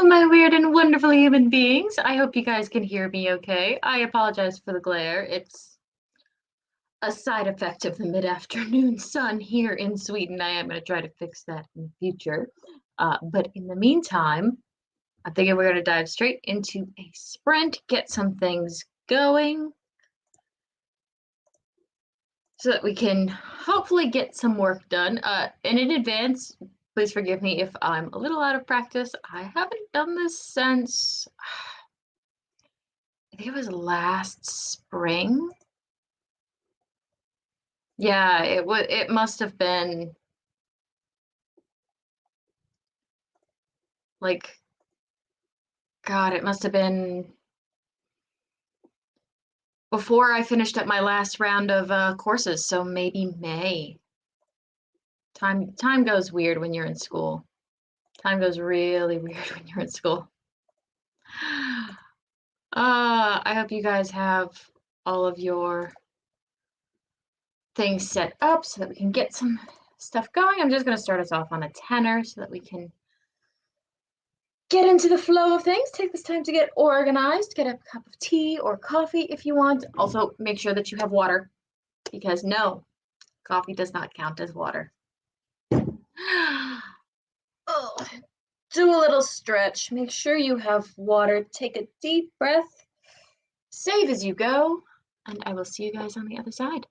my weird and wonderful human beings. I hope you guys can hear me okay. I apologize for the glare. It's a side effect of the mid-afternoon sun here in Sweden. I am going to try to fix that in the future. But in the meantime, I figure we're going to dive straight into a sprint, get some things going so that we can hopefully get some work done. And in advance, please forgive me if I'm a little out of practice. I haven't done this since, I think it was last spring. Yeah, it must have been like, God, it must have been before I finished up my last round of courses, so maybe May. Time goes weird when you're in school. Time goes really weird when you're in school. I hope you guys have all of your things set up so that we can get some stuff going. I'm just going to start us off on a tenor so that we can get into the flow of things. Take this time to get organized. Get a cup of tea or coffee if you want. Also, make sure that you have water, because no, coffee does not count as water. Oh, do a little stretch. Make sure you have water. Take a deep breath. Save as you go. And I will see you guys on the other side.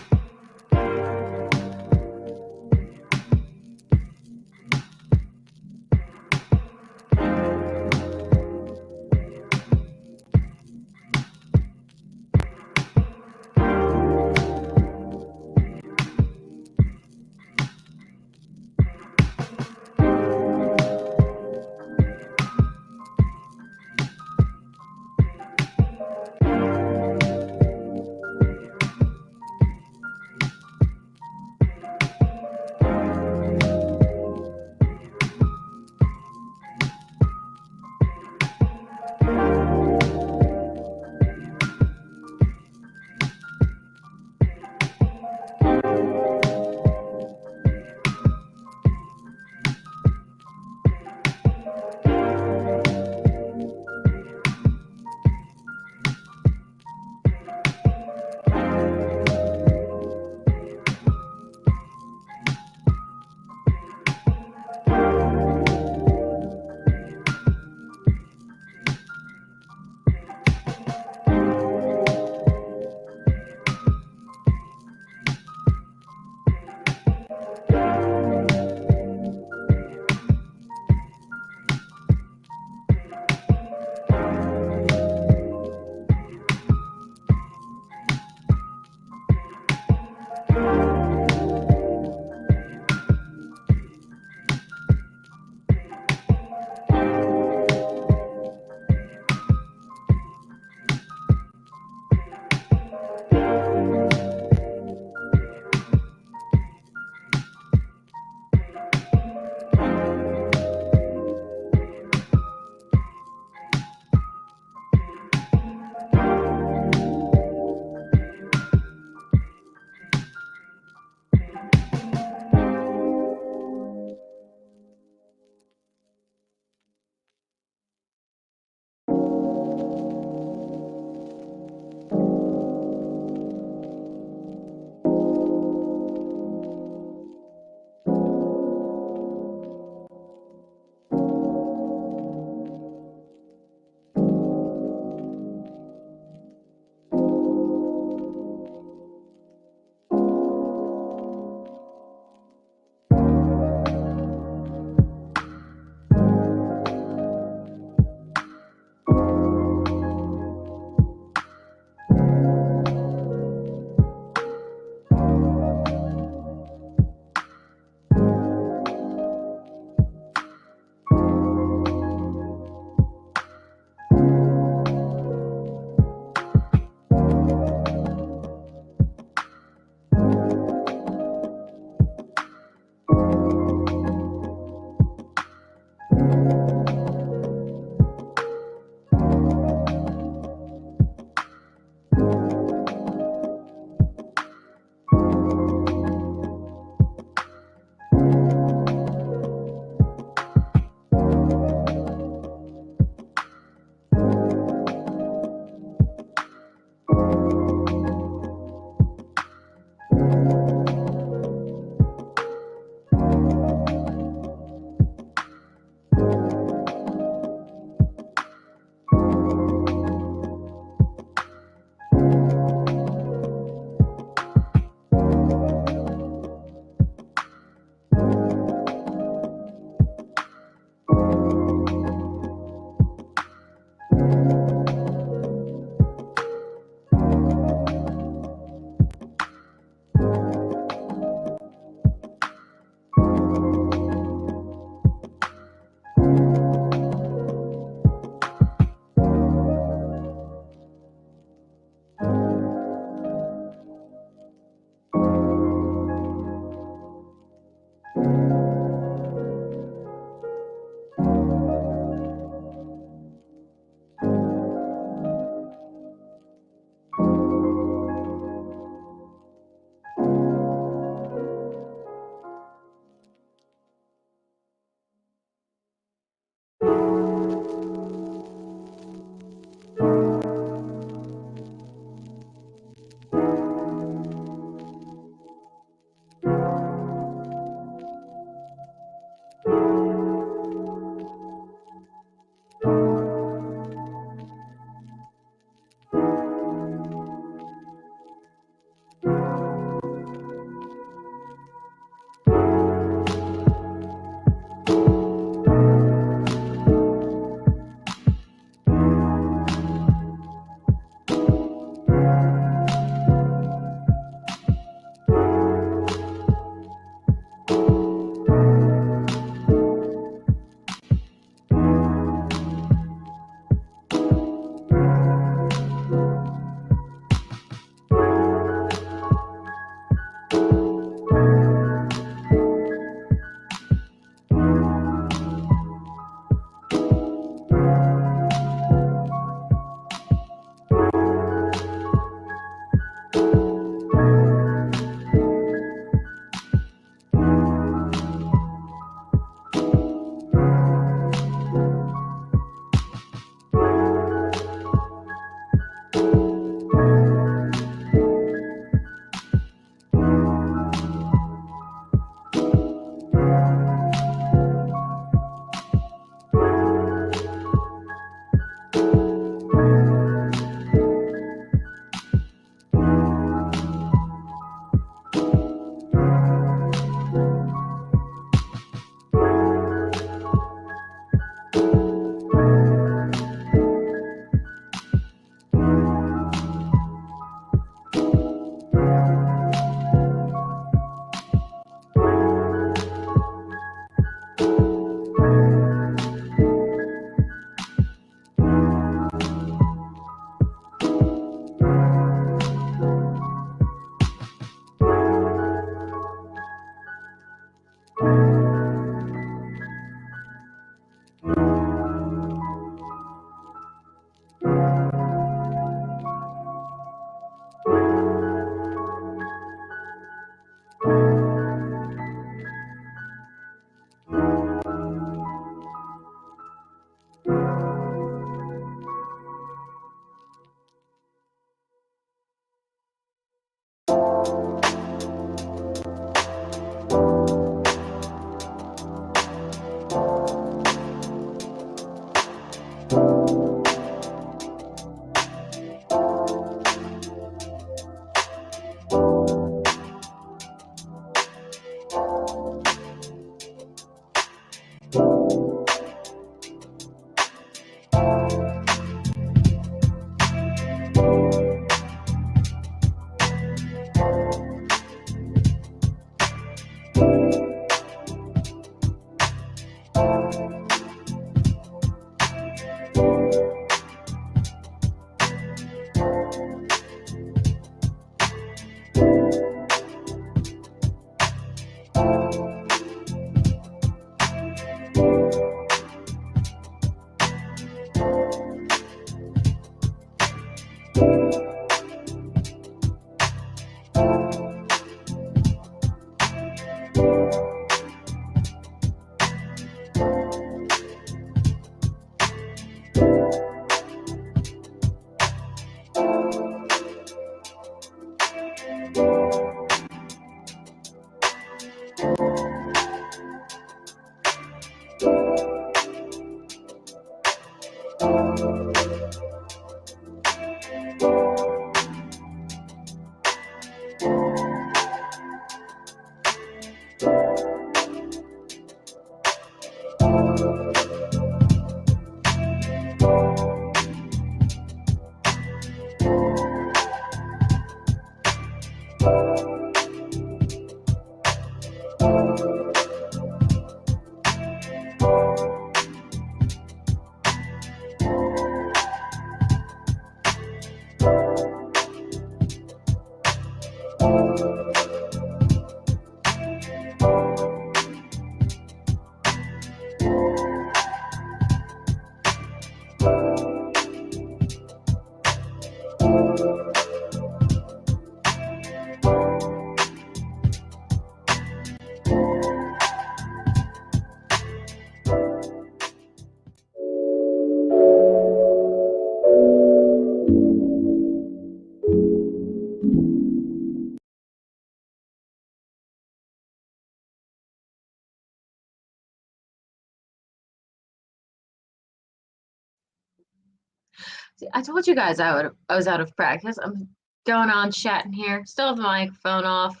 See, I told you guys I was out of practice. I'm going on chatting here. Still have the microphone off.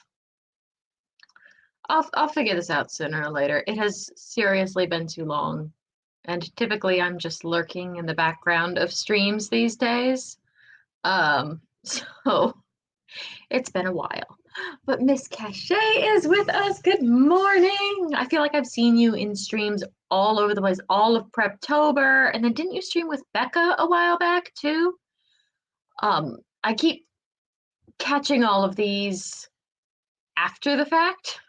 I'll figure this out sooner or later. It has seriously been too long. And typically I'm just lurking in the background of streams these days. So it's been a while. But Miss Cachet is with us. Good morning. I feel like I've seen you in streams all over the place, all of Preptober. And then didn't you stream with Becca a while back too? I keep catching all of these after the fact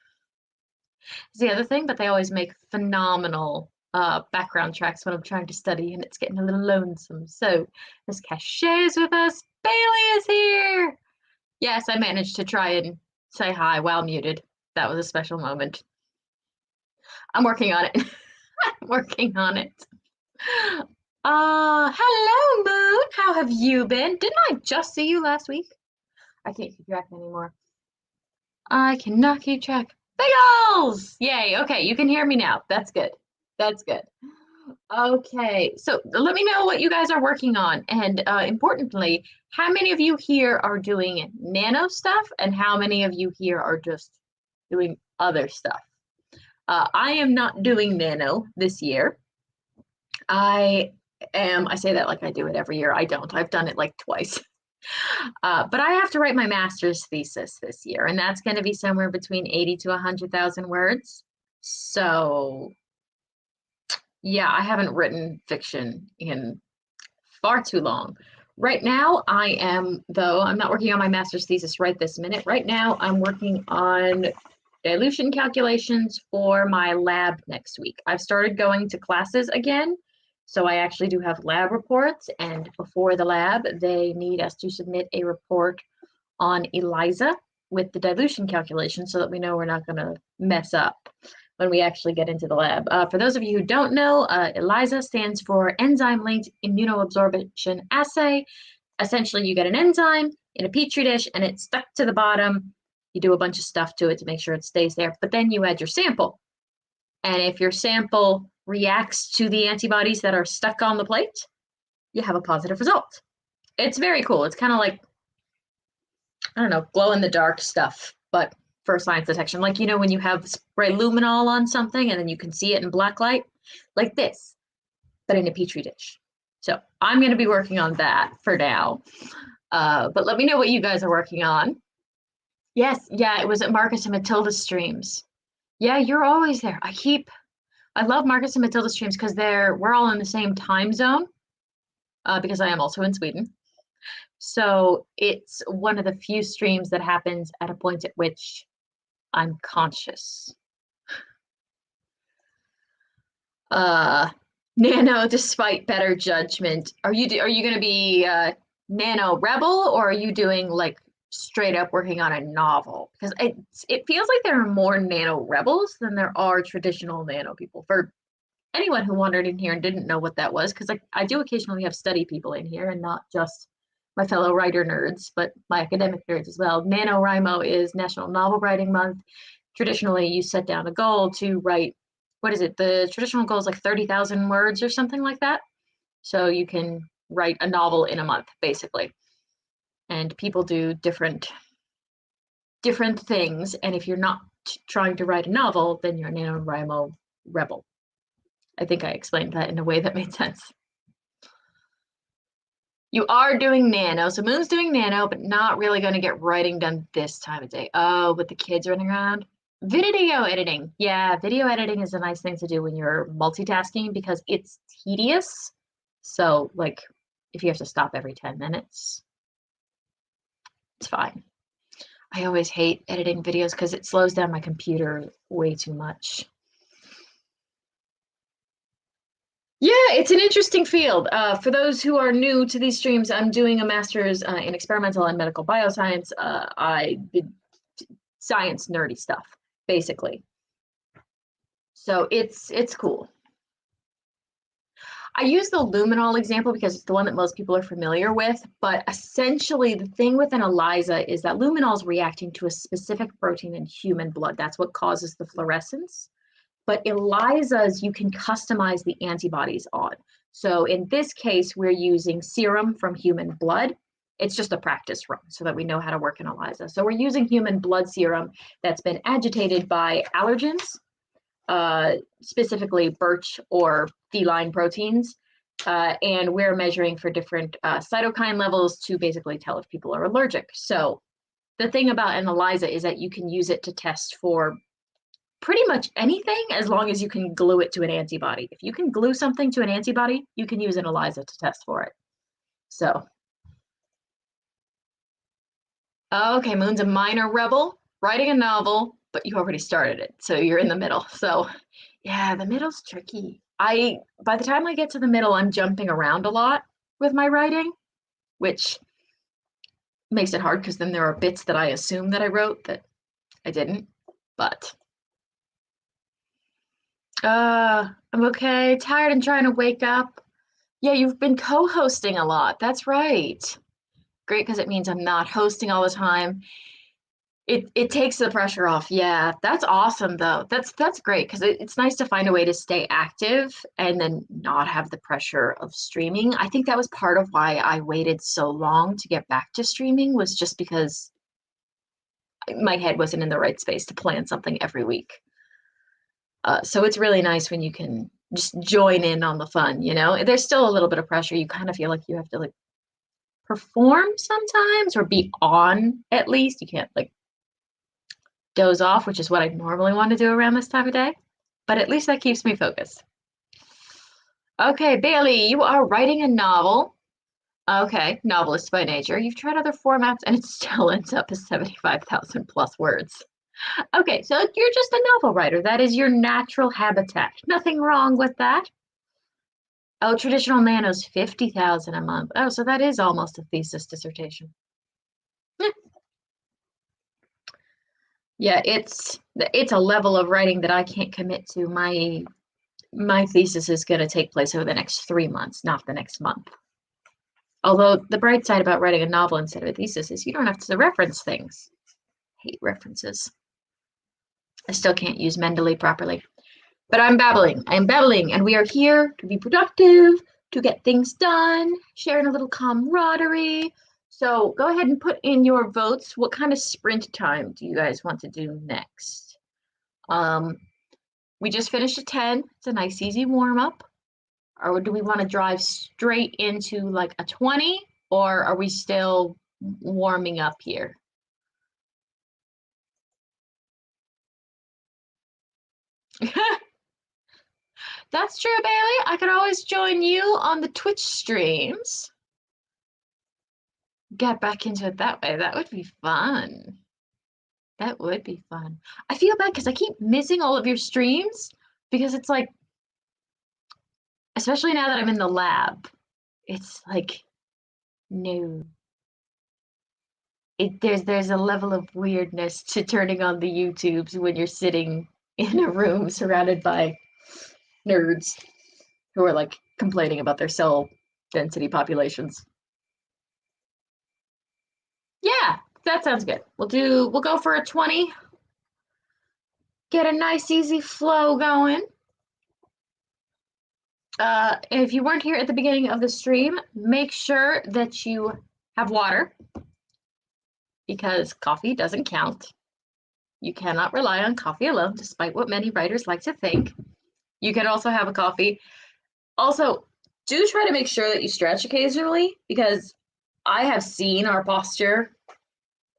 is the other thing, but they always make phenomenal background tracks when I'm trying to study and it's getting a little lonesome. So Miss Cachet is with us. Bailey is here. Yes, I managed to try and say hi while muted. That was a special moment. I'm working on it. I'm working on it. Hello, Moon. How have you been? Didn't I just see you last week? I can't keep track anymore. I cannot keep track. Bagels! Yay. Okay, you can hear me now. That's good. That's good. Okay, so let me know what you guys are working on. And importantly, how many of you here are doing nano stuff and how many of you here are just doing other stuff? I am not doing nano this year. I say that like I do it every year. I don't. I've done it like twice. But I have to write my master's thesis this year, and that's going to be somewhere between 80 to 100,000 words. So yeah, I haven't written fiction in far too long. Right now, though, I'm not working on my master's thesis right this minute. Right now, I'm working on dilution calculations for my lab next week. I've started going to classes again, so I actually do have lab reports, and before the lab, they need us to submit a report on ELISA with the dilution calculation so that we know we're not going to mess up when we actually get into the lab. For those of you who don't know, ELISA stands for Enzyme-Linked Immunoabsorption Assay. Essentially, you get an enzyme in a petri dish and it's stuck to the bottom. You do a bunch of stuff to it to make sure it stays there, but then you add your sample. And if your sample reacts to the antibodies that are stuck on the plate, you have a positive result. It's very cool. It's kind of like, I don't know, glow in the dark stuff, but for science detection. Like, you know, when you have spray luminol on something and then you can see it in black light, like this, but in a petri dish. So I'm going to be working on that for now. But let me know what you guys are working on. Yes, yeah, it was at Marcus and Matilda streams. Yeah, you're always there. I love Marcus and Matilda streams because we're all in the same time zone, because I am also in Sweden. So it's one of the few streams that happens at a point at which I'm conscious. Nano, despite better judgment, are you going to be Nano Rebel, or are you doing like straight up working on a novel? Because it feels like there are more Nano Rebels than there are traditional Nano people. For anyone who wandered in here and didn't know what that was, because I do occasionally have study people in here and not just my fellow writer nerds, but my academic nerds as well. NaNoWriMo is National Novel Writing Month. Traditionally, you set down a goal to write, what is it? The traditional goal is like 30,000 words or something like that. So you can write a novel in a month, basically. And people do different things. And if you're not trying to write a novel, then you're a NaNoWriMo rebel. I think I explained that in a way that made sense. You are doing nano, so Moon's doing nano, but not really going to get writing done this time of day. Oh, with the kids running around. Video editing. Yeah, video editing is a nice thing to do when you're multitasking because it's tedious. So, like, if you have to stop every 10 minutes, it's fine. I always hate editing videos because it slows down my computer way too much. Yeah, it's an interesting field. For those who are new to these streams, I'm doing a master's in experimental and medical bioscience. I did science nerdy stuff, basically. So it's cool. I use the luminol example because it's the one that most people are familiar with, but essentially the thing with an ELISA is that luminol is reacting to a specific protein in human blood. That's what causes the fluorescence. But ELISAs, you can customize the antibodies on. So in this case, we're using serum from human blood. It's just a practice run so that we know how to work in ELISA. So we're using human blood serum that's been agitated by allergens, specifically birch or feline proteins. And we're measuring for different cytokine levels to basically tell if people are allergic. So the thing about an ELISA is that you can use it to test for pretty much anything as long as you can glue it to an antibody. If you can glue something to an antibody, you can use an ELISA to test for it. So, okay, Moon's a minor rebel, writing a novel, but you already started it, so you're in the middle. So, yeah, the middle's tricky. By the time I get to the middle, I'm jumping around a lot with my writing, which makes it hard because then there are bits that I assume that I wrote that I didn't. But I'm okay, tired and trying to wake up. Yeah, you've been co-hosting a lot. That's right. Great, because it means I'm not hosting all the time. It takes the pressure off. Yeah, that's awesome though. That's great because it's nice to find a way to stay active and then not have the pressure of streaming. I think that was part of why I waited so long to get back to streaming was just because my head wasn't in the right space to plan something every week. So it's really nice when you can just join in on the fun, you know? There's still a little bit of pressure. You kind of feel like you have to like perform sometimes or be on at least. You can't like doze off, which is what I normally want to do around this time of day. But at least that keeps me focused. Okay, Bailey, you are writing a novel. Okay, novelist by nature. You've tried other formats and it still ends up as 75,000 plus words. Okay, so you're just a novel writer. That is your natural habitat. Nothing wrong with that. Oh, traditional nano's 50,000 a month. Oh, so that is almost a thesis dissertation. Yeah, it's a level of writing that I can't commit to. My thesis is going to take place over the next 3 months, not the next month. Although the bright side about writing a novel instead of a thesis is you don't have to reference things. Hate references. I still can't use Mendeley properly. But I'm babbling, and we are here to be productive, to get things done, sharing a little camaraderie. So go ahead and put in your votes. What kind of sprint time do you guys want to do next? We just finished a 10. It's a nice, easy warm up. Or do we want to drive straight into like a 20? Or are we still warming up here? That's true, Bailey. I could always join you on the Twitch streams. Get back into it that way. That would be fun. That would be fun. I feel bad because I keep missing all of your streams because it's like, especially now that I'm in the lab, it's like, no. There's a level of weirdness to turning on the YouTubes when you're sitting in a room surrounded by nerds who are like complaining about their cell density populations. Yeah, that sounds good. We'll go for a 20. Get a nice easy flow going. If you weren't here at the beginning of the stream, make sure that you have water because coffee doesn't count. You cannot rely on coffee alone, despite what many writers like to think. You can also have a coffee. Also, do try to make sure that you stretch occasionally because I have seen our posture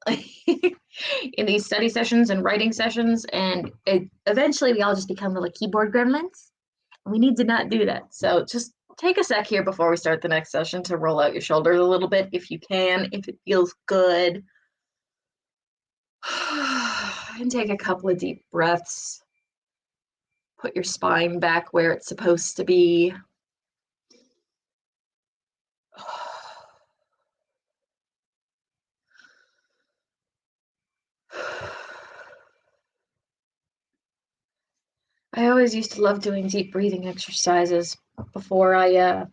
in these study sessions and writing sessions, and eventually we all just become little keyboard gremlins. We need to not do that. So just take a sec here before we start the next session to roll out your shoulders a little bit if you can, if it feels good. And take a couple of deep breaths. Put your spine back where it's supposed to be. I always used to love doing deep breathing exercises before I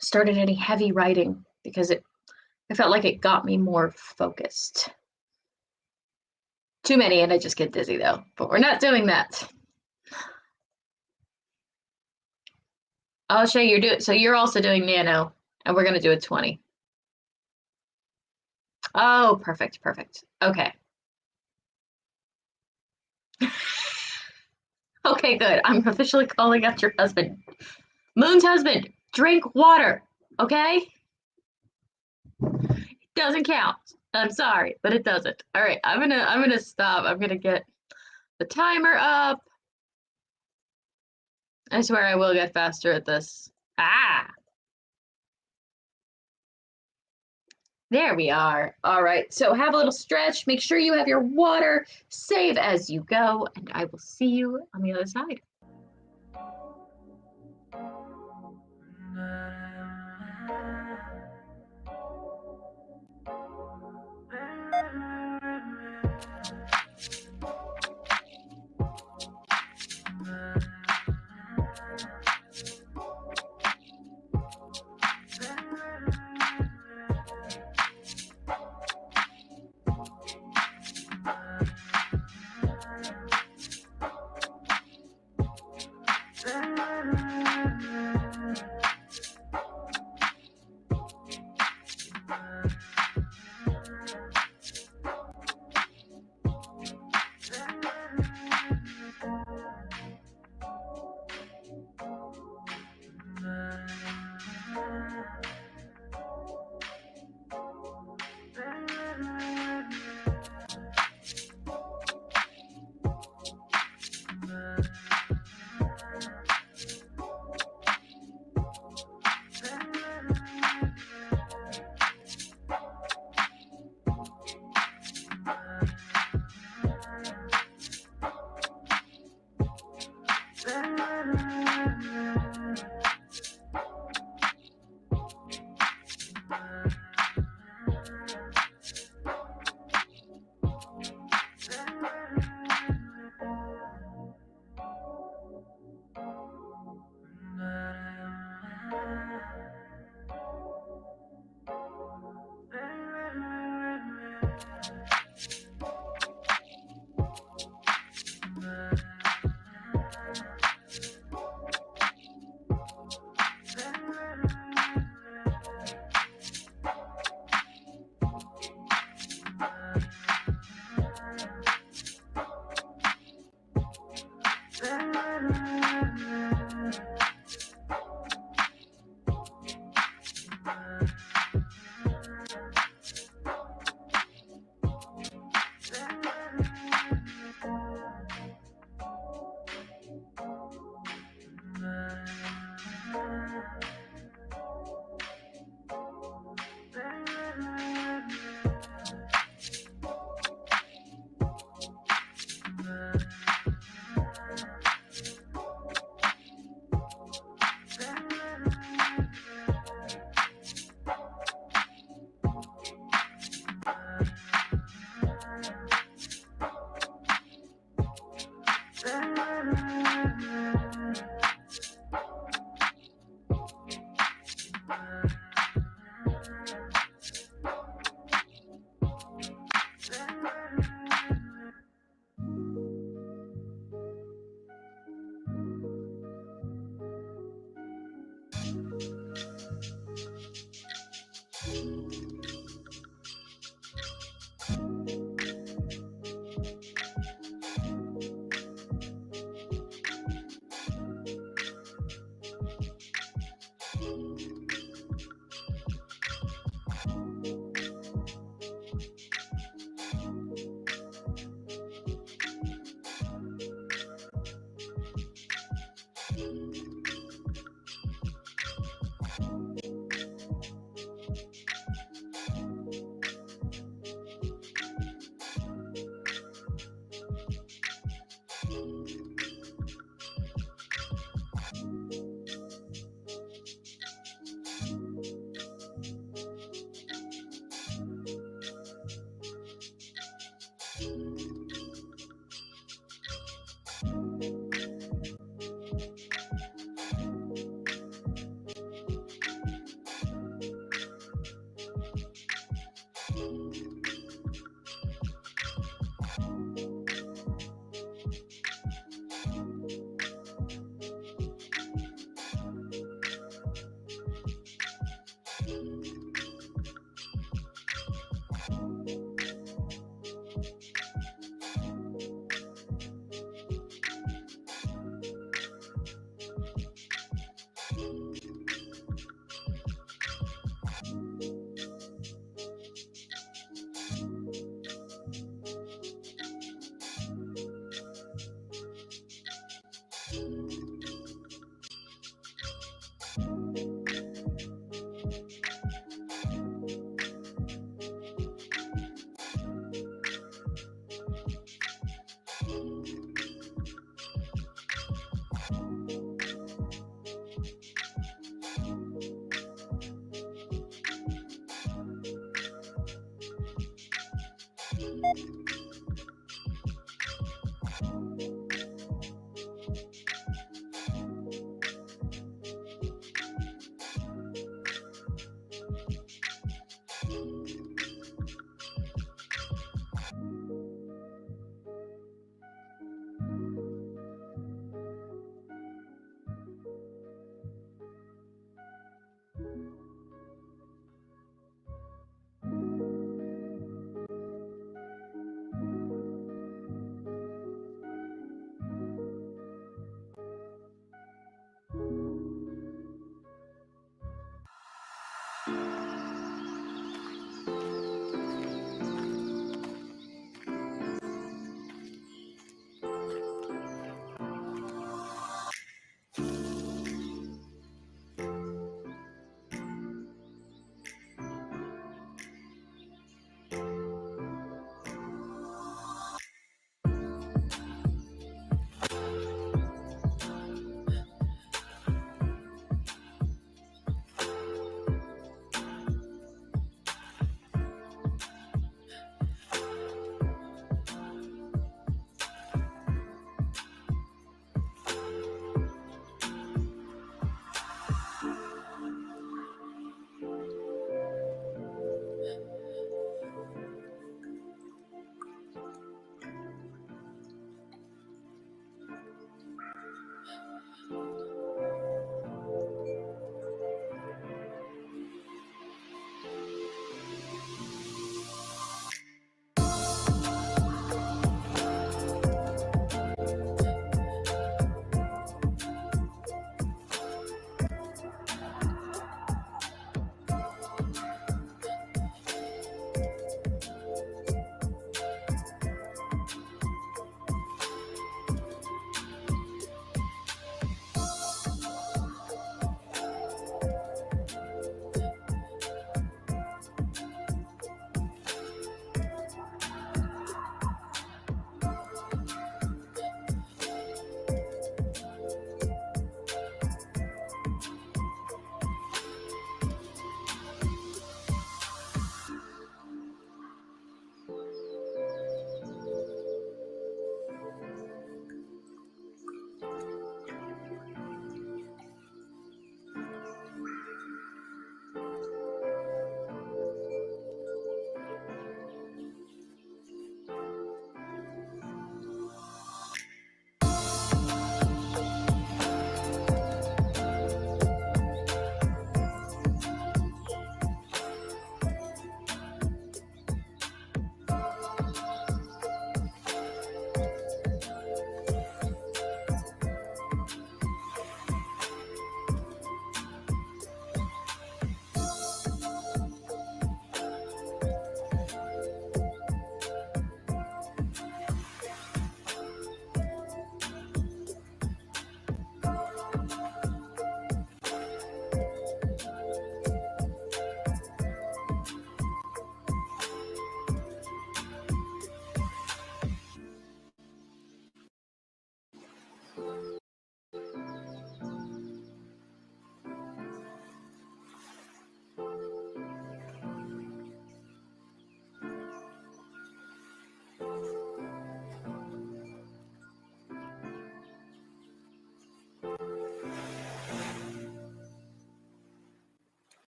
started any heavy writing because I felt like it got me more focused. Too many and I just get dizzy though, but we're not doing that. Oh, Shay, so you're also doing nano, and we're gonna do a 20. Oh, perfect, perfect. Okay. Okay, good. I'm officially calling out your husband. Moon's husband, drink water, okay? Doesn't count. I'm sorry, but it doesn't. All right, I'm gonna stop. I'm gonna get the timer up. I swear I will get faster at this. Ah, there we are. All right, so have a little stretch. Make sure you have your water. Save as you go, and I will see you on the other side.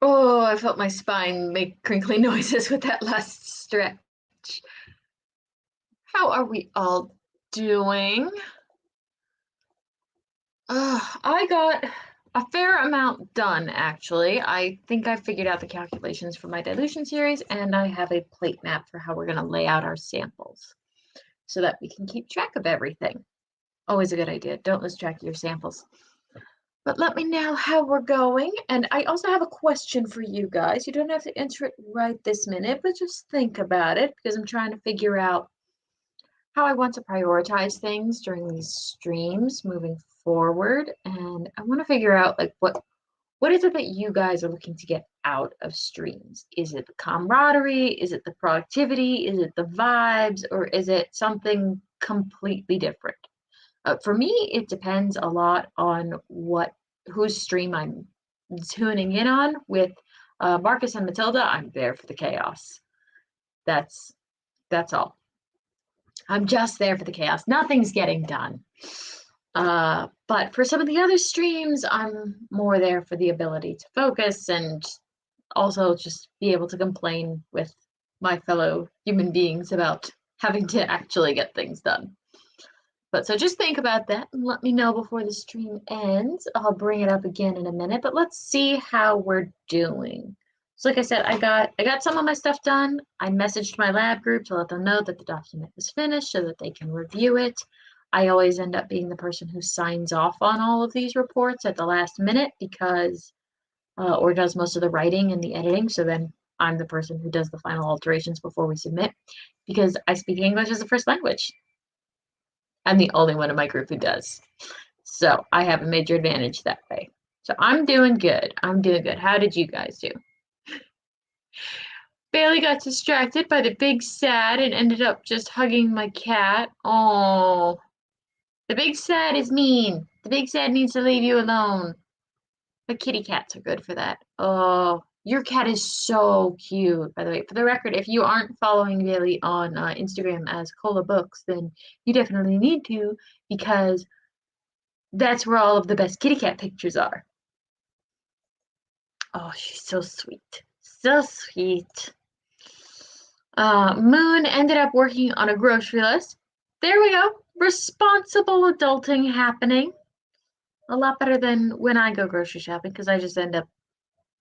Oh, I felt my spine make crinkly noises with that last stretch. How are we all doing? I got a fair amount done, actually. I think I figured out the calculations for my dilution series, and I have a plate map for how we're going to lay out our samples so that we can keep track of everything. Always a good idea. Don't lose track of your samples. But let me know how we're going. And I also have a question for you guys. You don't have to answer it right this minute, but just think about it because I'm trying to figure out how I want to prioritize things during these streams moving forward. And I want to figure out like What is it that you guys are looking to get out of streams? Is it the camaraderie? Is it the productivity? Is it the vibes? Or is it something completely different? For me, it depends a lot on whose stream I'm tuning in on. With Marcus and Matilda, I'm there for the chaos. That's all. I'm just there for the chaos. Nothing's getting done. But for some of the other streams, I'm more there for the ability to focus and also just be able to complain with my fellow human beings about having to actually get things done. But so just think about that and let me know before the stream ends. I'll bring it up again in a minute, but let's see how we're doing. So like I said, I got some of my stuff done. I messaged my lab group to let them know that the document was finished so that they can review it. I always end up being the person who signs off on all of these reports at the last minute because, or does most of the writing and the editing. So then I'm the person who does the final alterations before we submit because I speak English as a first language. I'm the only one in my group who does. So I have a major advantage that way. So I'm doing good. I'm doing good. How did you guys do? Bailey got distracted by the big sad and ended up just hugging my cat. Oh, the big sad is mean. The big sad needs to leave you alone. But kitty cats are good for that. Oh, your cat is so cute, by the way. For the record, if you aren't following Bailey on Instagram as Cola Books, then you definitely need to because that's where all of the best kitty cat pictures are. Oh, she's so sweet. So sweet. Moon ended up working on a grocery list. There we go. Responsible adulting happening. A lot better than when I go grocery shopping because I just end up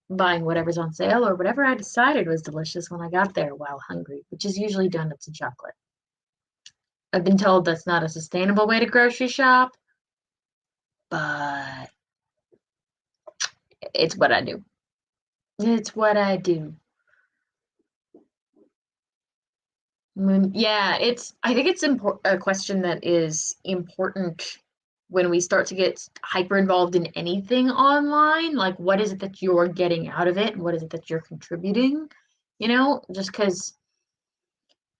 buying whatever's on sale or whatever I decided was delicious when I got there while hungry, which is usually donuts and chocolate. I've been told that's not a sustainable way to grocery shop, but it's what I do. It's what I do. Yeah, I think it's a question that is important when we start to get hyper involved in anything online. Like, what is it that you're getting out of it? What is it that you're contributing? Just because,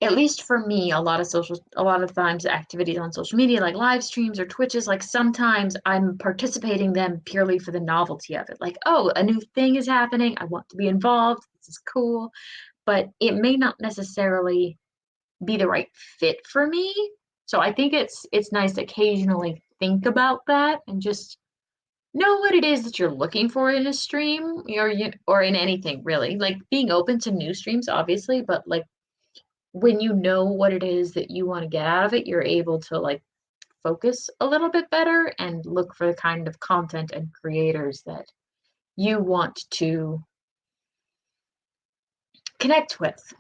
at least for me, a lot of times activities on social media, like live streams or Twitches, like sometimes I'm participating them purely for the novelty of it. Like, oh, a new thing is happening. I want to be involved. This is cool. But it may not necessarily be the right fit for me. So I think it's nice to occasionally think about that and just know what it is that you're looking for in a stream or in anything really. Like being open to new streams, obviously, but like when you know what it is that you want to get out of it, you're able to like focus a little bit better and look for the kind of content and creators that you want to connect with.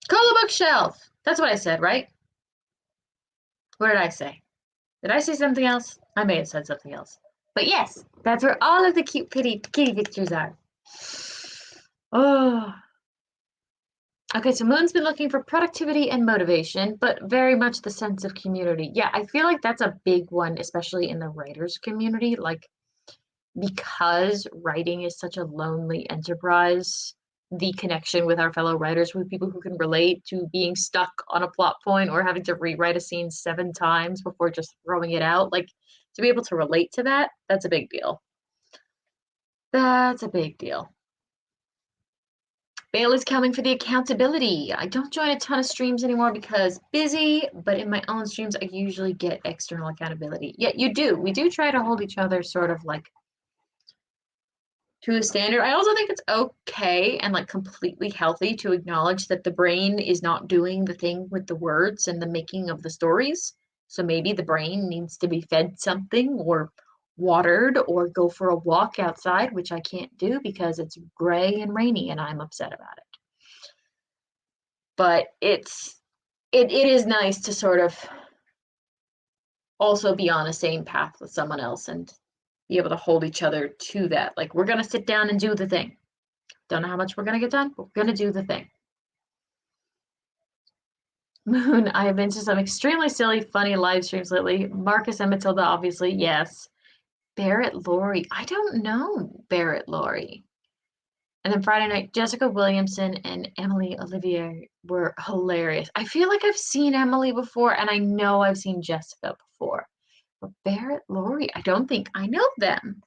Cola bookshelf. That's what I said, right? What did I say? Did I say something else? I may have said something else. But yes, that's where all of the cute kitty pictures are. Oh. Okay, so Moon's been looking for productivity and motivation, but very much the sense of community. Yeah, I feel like that's a big one, especially in the writers community. Like, because writing is such a lonely enterprise, the connection with our fellow writers, with people who can relate to being stuck on a plot point or having to rewrite a scene 7 times before just throwing it out, like to be able to relate to that, that's a big deal. That's a big deal. Bailey's coming for the accountability. I don't join a ton of streams anymore because busy, but in my own streams, I usually get external accountability. Yeah, you do. We do try to hold each other sort of like to a standard. I also think it's okay and like completely healthy to acknowledge that the brain is not doing the thing with the words and the making of the stories. So maybe the brain needs to be fed something or watered or go for a walk outside, which I can't do because it's gray and rainy and I'm upset about it. But it is nice to sort of also be on the same path with someone else and be able to hold each other to that. Like, we're going to sit down and do the thing. Don't know how much we're going to get done, but we're going to do the thing. Moon, I have been to some extremely silly, funny live streams lately. Marcus and Matilda, obviously, yes. Barrett Laurie. I don't know Barrett Laurie. And then Friday night, Jessica Williamson and Emily Olivier were hilarious. I feel like I've seen Emily before, and I know I've seen Jessica before. But Barrett Laurie, I don't think I know them.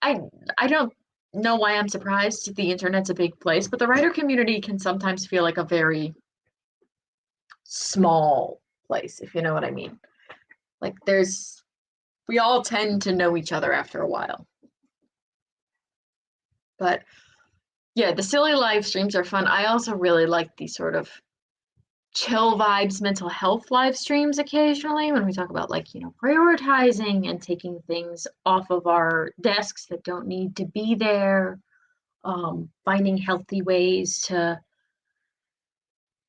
I I don't know why I'm surprised. The internet's a big place, but the writer community can sometimes feel like a very small place, if you know what I mean. Like we all tend to know each other after a while. But yeah, the silly live streams are fun. I also really like these sort of chill vibes mental health live streams occasionally when we talk about like, prioritizing and taking things off of our desks that don't need to be there, finding healthy ways to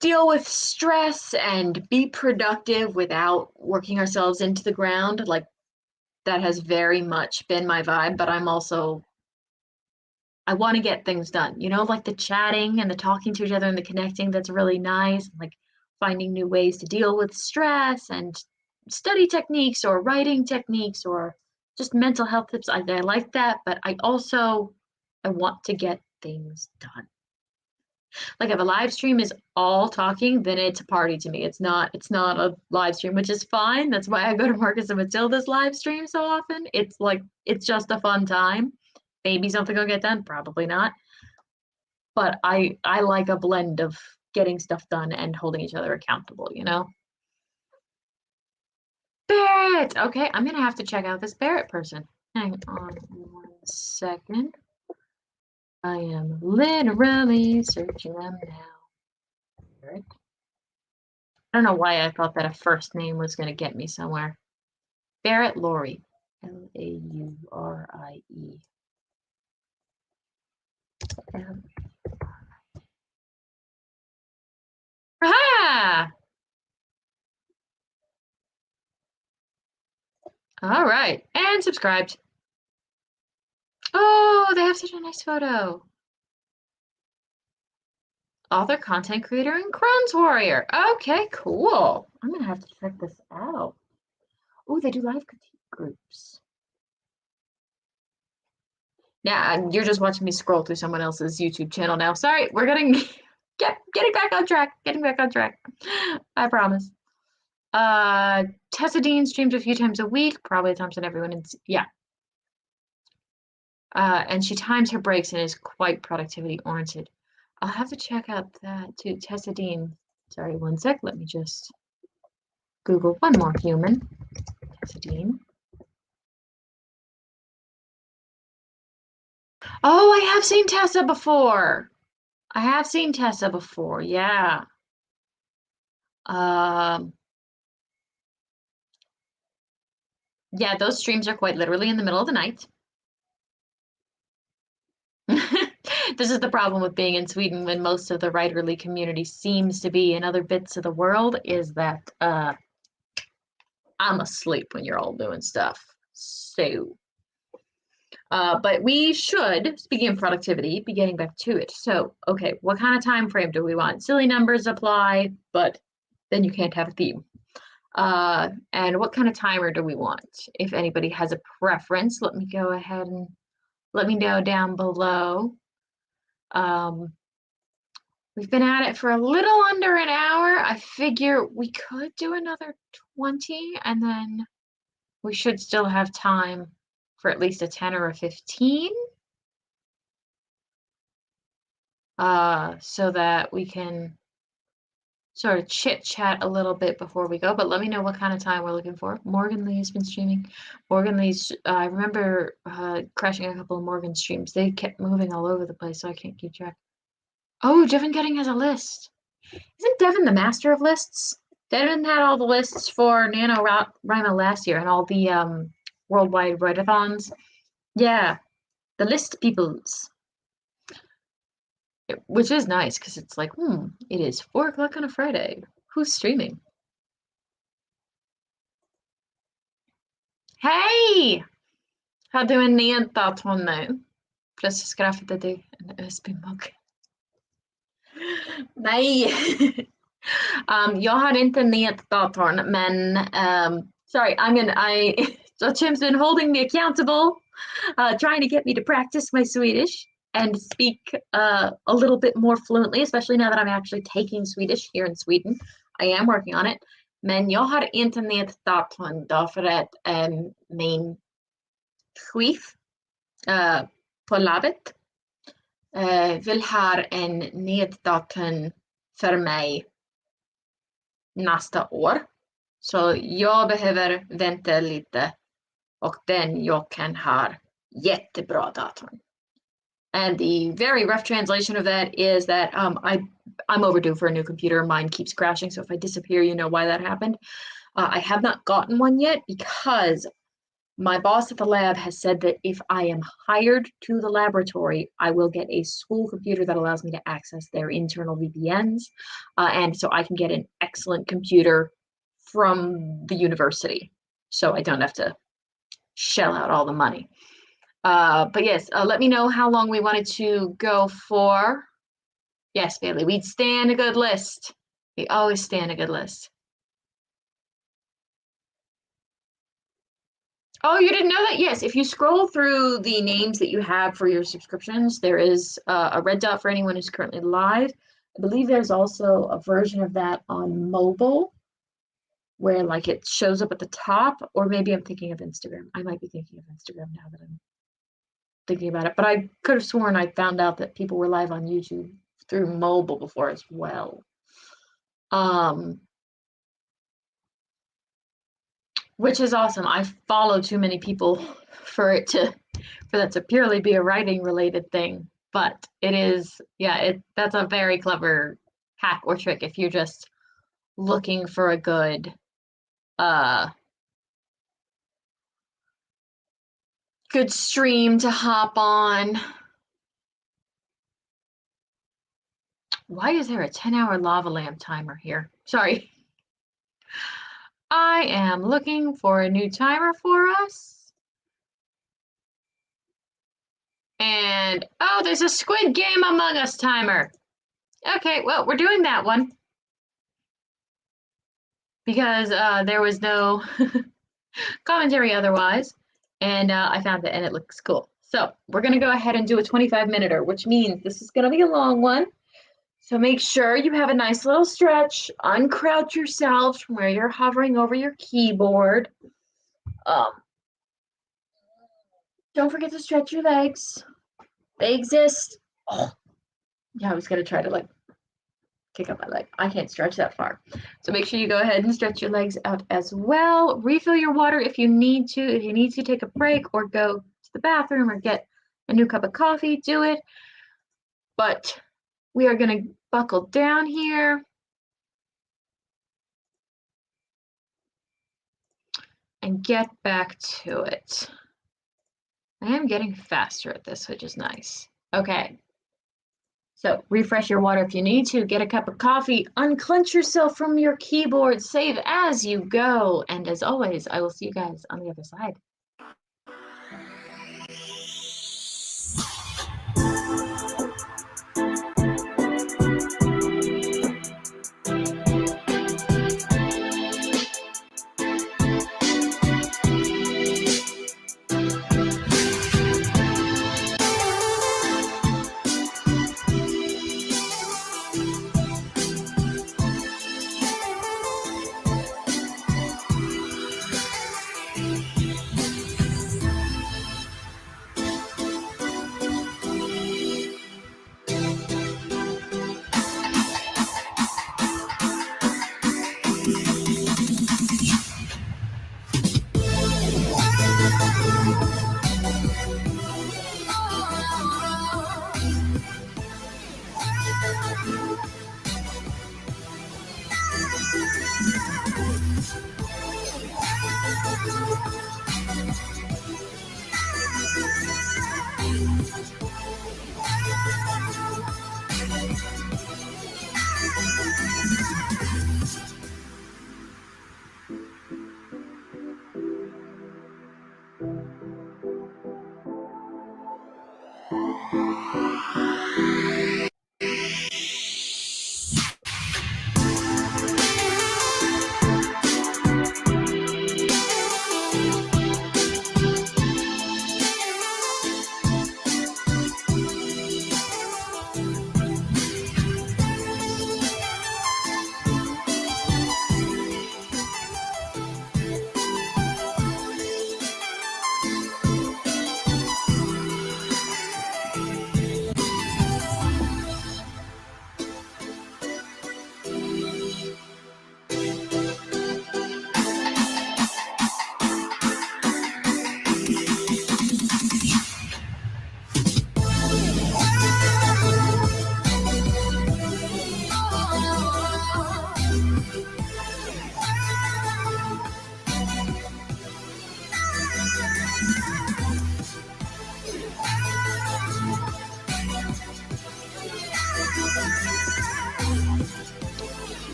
deal with stress and be productive without working ourselves into the ground. Like that has very much been my vibe, but I want to get things done, like the chatting and the talking to each other and the connecting that's really nice, like finding new ways to deal with stress and study techniques or writing techniques or just mental health tips. I like that, but I want to get things done. Like if a live stream is all talking, then it's a party to me. It's not a live stream, which is fine. That's why I go to Marcus and Matilda's live stream so often. It's like it's just a fun time. Maybe something will get done, probably not. But I like a blend of getting stuff done and holding each other accountable. Barrett! Okay, I'm gonna have to check out this Barrett person. Hang on 1 second. I am literally searching them now. Barrett. I don't know why I thought that a first name was gonna get me somewhere. Barrett Laurie. Laurie. Ah! All right, and subscribed. Oh, they have such a nice photo. Author, content creator, and Crohn's warrior. Okay, cool. I'm gonna have to check this out. Oh, they do live critique groups. Yeah, you're just watching me scroll through someone else's YouTube channel now. Sorry, we're getting getting back on track. Getting back on track. I promise. Tessa Dean streams a few times a week, probably the times that everyone is, yeah. And she times her breaks and is quite productivity oriented. I'll have to check out that too. Tessa Dean. Sorry, 1 sec. Let me just Google one more human. Tessa Dean. Oh, I have seen Tessa before. I have seen Tessa before, yeah. Yeah, those streams are quite literally in the middle of the night. This is the problem with being in Sweden when most of the writerly community seems to be in other bits of the world, is that I'm asleep when you're all doing stuff. So, but we should, speaking of productivity, be getting back to it. So, okay, what kind of time frame do we want? Silly numbers apply, but then you can't have a theme. And what kind of timer do we want? If anybody has a preference, let me go ahead and let me know down below. We've been at it for a little under an hour. I figure we could do another 20 and then we should still have time for at least a 10 or a 15. So that we can sort of chit chat a little bit before we go, but let me know what kind of time we're looking for. Morgan Lee has been streaming. Morgan Lee's, I remember crashing a couple of Morgan streams. They kept moving all over the place, so I can't keep track. Oh, Devin Getting has a list. Isn't Devin the master of lists? Devin had all the lists for NaNoWriMo last year and all the worldwide write-a-thons. Yeah, the list peoples. Which is nice because it's like, it is 4 o'clock on a Friday. Who's streaming? Hej! Hade du en neddatorn nu? Plötsligt skrattade du en USB-mugg. Nej! Jag hade inte neddatorn, men sorry, So Tim's been holding me accountable, trying to get me to practice my Swedish and speak a little bit more fluently, especially now that I'm actually taking Swedish here in Sweden. I am working on it. Men jag har inte neddatorn därför att min chef på labbet vill ha en neddatorn för mig nästa år. Så jag behöver vänta lite och den jag kan ha jättebra datorn. And the very rough translation of that is that I'm overdue for a new computer. Mine keeps crashing, so if I disappear, you know why that happened. I have not gotten one yet because my boss at the lab has said that if I am hired to the laboratory, I will get a school computer that allows me to access their internal VPNs. And so I can get an excellent computer from the university. So I don't have to shell out all the money. But yes, let me know how long we wanted to go for. Yes, Bailey, we'd stand a good list. We always stand a good list. Oh, you didn't know that? Yes, if you scroll through the names that you have for your subscriptions, there is a red dot for anyone who's currently live. I believe there's also a version of that on mobile where like it shows up at the top, or maybe I'm thinking of Instagram. I might be thinking of Instagram now that I'm thinking about it, but I could have sworn I found out that people were live on YouTube through mobile before as well. Which is awesome. I follow too many people for that to purely be a writing related thing. But it is, yeah, that's a very clever hack or trick if you're just looking for a good good stream to hop on. Why is there a 10-hour lava lamp timer here? Sorry. I am looking for a new timer for us. And, oh, there's a Squid Game Among Us timer. Okay, well, we're doing that one. Because there was no commentary otherwise. And I found it and it looks cool. So we're going to go ahead and do a 25-minute-er, which means this is going to be a long one. So make sure you have a nice little stretch. Uncrouch yourselves from where you're hovering over your keyboard. Don't forget to stretch your legs. They exist. Oh, yeah, I was going to try to like kick up my leg. I can't stretch that far. So make sure you go ahead and stretch your legs out as well. Refill your water if you need to. If you need to take a break or go to the bathroom or get a new cup of coffee, do it. But we are going to buckle down here. And get back to it. I am getting faster at this, which is nice. Okay. So refresh your water if you need to, get a cup of coffee, unclench yourself from your keyboard, save as you go. And as always, I will see you guys on the other side.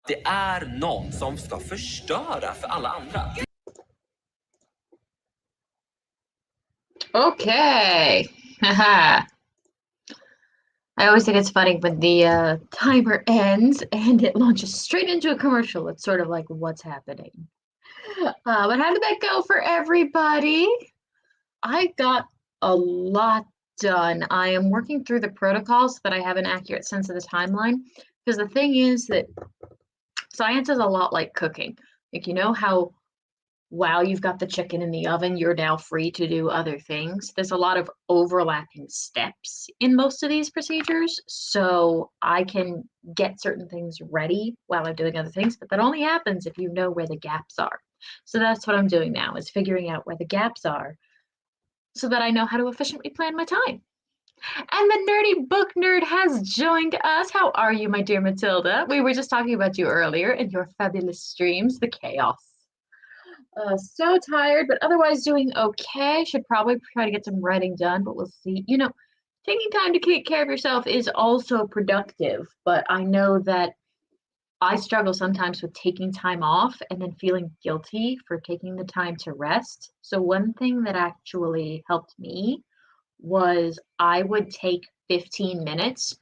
Det är någon som ska förstöra för alla andra. Okay. Haha. I always think it's funny when the timer ends and it launches straight into a commercial. It's sort of like, what's happening? But how did that go for everybody? I got a lot done. I am working through the protocols so that I have an accurate sense of the timeline. Because the thing is that science is a lot like cooking. Like, you know how while you've got the chicken in the oven, you're now free to do other things. There's a lot of overlapping steps in most of these procedures, so I can get certain things ready while I'm doing other things, but that only happens if you know where the gaps are. So that's what I'm doing now, is figuring out where the gaps are so that I know how to efficiently plan my time. And the nerdy book nerd has joined us. How are you, my dear Matilda? We were just talking about you earlier in your fabulous streams, the chaos. So tired, but otherwise doing okay. Should probably try to get some writing done, but we'll see. You know, taking time to take care of yourself is also productive, but I know that I struggle sometimes with taking time off and then feeling guilty for taking the time to rest. So, one thing that actually helped me was I would take 15 minutes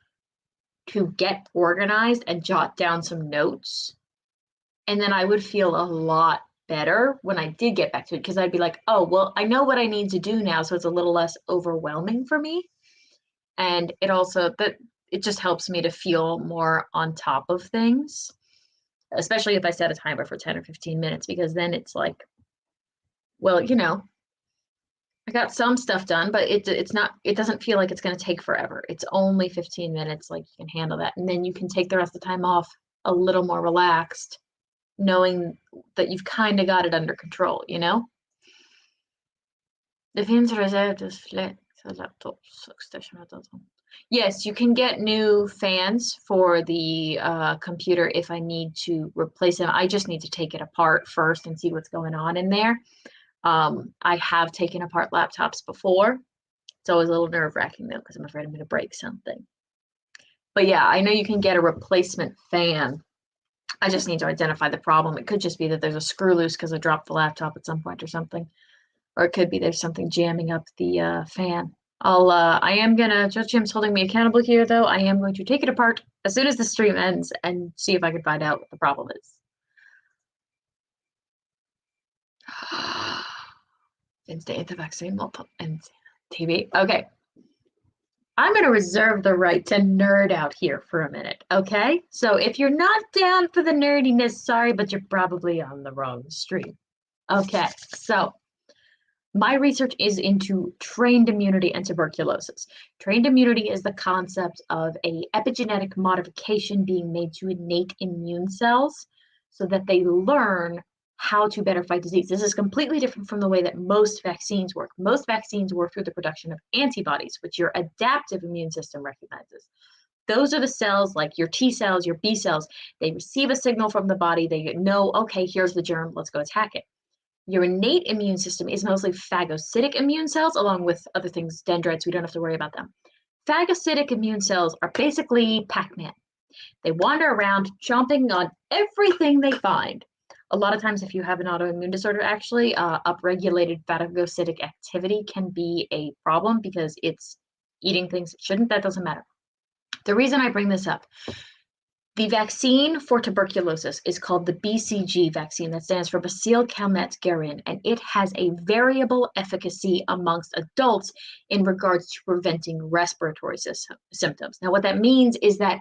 to get organized and jot down some notes. And then I would feel a lot better when I did get back to it because I'd be like, oh, well, I know what I need to do now. So it's a little less overwhelming for me. And it also, that it just helps me to feel more on top of things, especially if I set a timer for 10 or 15 minutes, because then it's like, well, you know, I got some stuff done, but it's not, it doesn't feel like it's going to take forever. It's only 15 minutes, like you can handle that. And then you can take the rest of the time off a little more relaxed, knowing that you've kind of got it under control, you know? Det finns reservdelsfläkt för laptops och stationärdatorn. Yes, you can get new fans for the computer if I need to replace them. I just need to take it apart first and see what's going on in there. I have taken apart laptops before. It's always a little nerve-wracking though, because I'm afraid I'm going to break something. But yeah, I know you can get a replacement fan. I just need to identify the problem. It could just be that there's a screw loose because I dropped the laptop at some point or something. Or it could be there's something jamming up the fan. I am gonna, Judge Jim's holding me accountable here though. I am going to take it apart as soon as the stream ends and see if I can find out what the problem is. Wednesday at the vaccine and TV. Okay. I'm going to reserve the right to nerd out here for a minute, okay? So if you're not down for the nerdiness, sorry, but you're probably on the wrong stream. Okay, so my research is into trained immunity and tuberculosis. Trained immunity is the concept of a epigenetic modification being made to innate immune cells so that they learn how to better fight disease. This is completely different from the way that most vaccines work. Most vaccines work through the production of antibodies, which your adaptive immune system recognizes. Those are the cells like your T cells, your B cells. They receive a signal from the body. They know, okay, here's the germ, let's go attack it. Your innate immune system is mostly phagocytic immune cells, along with other things, dendrites, we don't have to worry about them. Phagocytic immune cells are basically Pac-Man. They wander around chomping on everything they find. A lot of times, if you have an autoimmune disorder, actually, upregulated phagocytic activity can be a problem because it's eating things it shouldn't. That doesn't matter. The reason I bring this up, the vaccine for tuberculosis is called the BCG vaccine. That stands for Bacille-Calmette-Guerin, and it has a variable efficacy amongst adults in regards to preventing respiratory symptoms. Now, what that means is that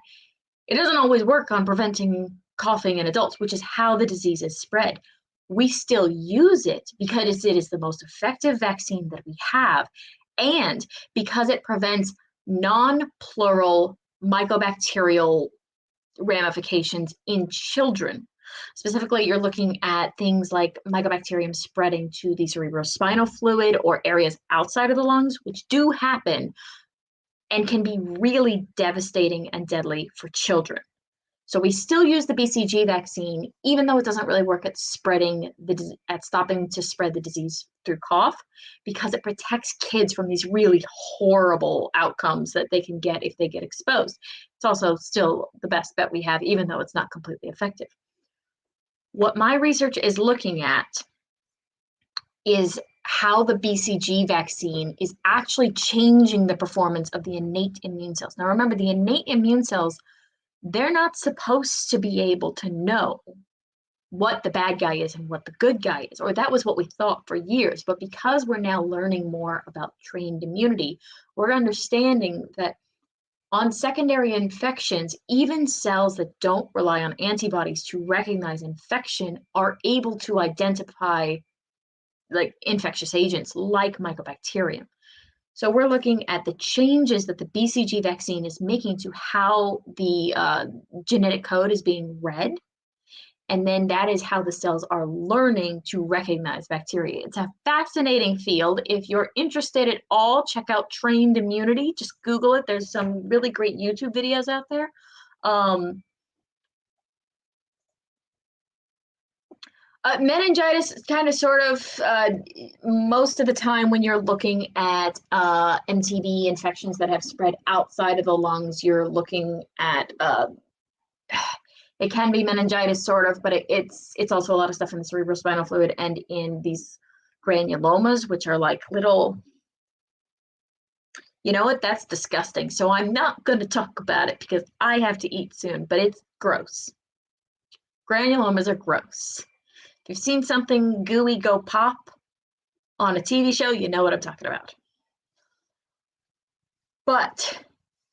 it doesn't always work on preventing coughing in adults, which is how the disease is spread. We still use it because it is the most effective vaccine that we have, and because it prevents non-pleural mycobacterial ramifications in children. Specifically, you're looking at things like mycobacterium spreading to the cerebrospinal fluid or areas outside of the lungs, which do happen and can be really devastating and deadly for children. So we still use the BCG vaccine, even though it doesn't really work at stopping to spread the disease through cough, because it protects kids from these really horrible outcomes that they can get if they get exposed. It's also still the best bet we have, even though it's not completely effective. What my research is looking at is how the BCG vaccine is actually changing the performance of the innate immune cells. Now, remember, the innate immune cells, they're not supposed to be able to know what the bad guy is and what the good guy is, or that was what we thought for years. But because we're now learning more about trained immunity, we're understanding that on secondary infections, even cells that don't rely on antibodies to recognize infection are able to identify like infectious agents like mycobacterium. So we're looking at the changes that the BCG vaccine is making to how the genetic code is being read. And then that is how the cells are learning to recognize bacteria. It's a fascinating field. If you're interested at all, check out Trained Immunity. Just Google it. There's some really great YouTube videos out there. Meningitis kind of sort of most of the time when you're looking at MTB infections that have spread outside of the lungs, you're looking at it can be meningitis sort of, but it's also a lot of stuff in the cerebrospinal fluid and in these granulomas, which are like little, you know what, that's disgusting. So I'm not going to talk about it because I have to eat soon, but it's gross. Granulomas are gross. If you've seen something gooey go pop on a TV show, you know what I'm talking about. But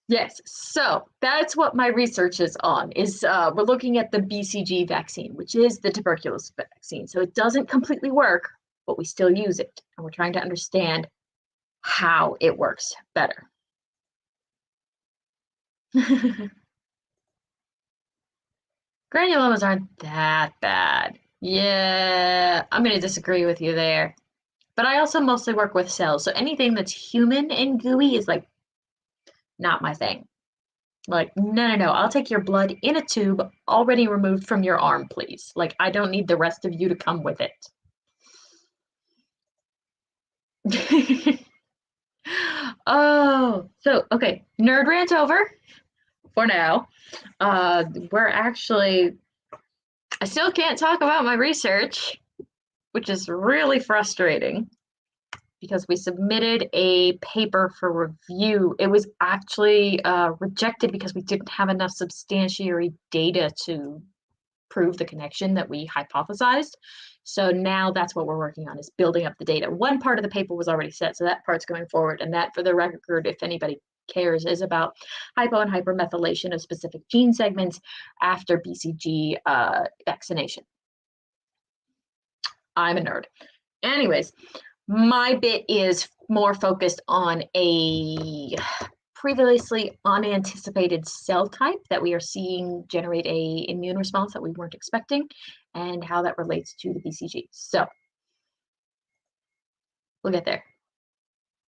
yes, so that's what my research is on, is we're looking at the BCG vaccine, which is the tuberculosis vaccine. So it doesn't completely work, but we still use it. And we're trying to understand how it works better. Granulomas aren't that bad. Yeah, I'm going to disagree with you there. But I also mostly work with cells. So anything that's human and gooey is like not my thing. Like, no. I'll take your blood in a tube already removed from your arm, please. Like, I don't need the rest of you to come with it. Oh, so okay. Nerd rant over for now. We're actually, I still can't talk about my research, which is really frustrating because we submitted a paper for review. It was actually rejected because we didn't have enough substantiatory data to prove the connection that we hypothesized. So now that's what we're working on, is building up the data. One part of the paper was already set, so that part's going forward. And that, for the record, if anybody cares, is about hypo and hypermethylation of specific gene segments after BCG vaccination. I'm a nerd. Anyways, my bit is more focused on a previously unanticipated cell type that we are seeing generate a immune response that we weren't expecting, and how that relates to the BCG. So we'll get there.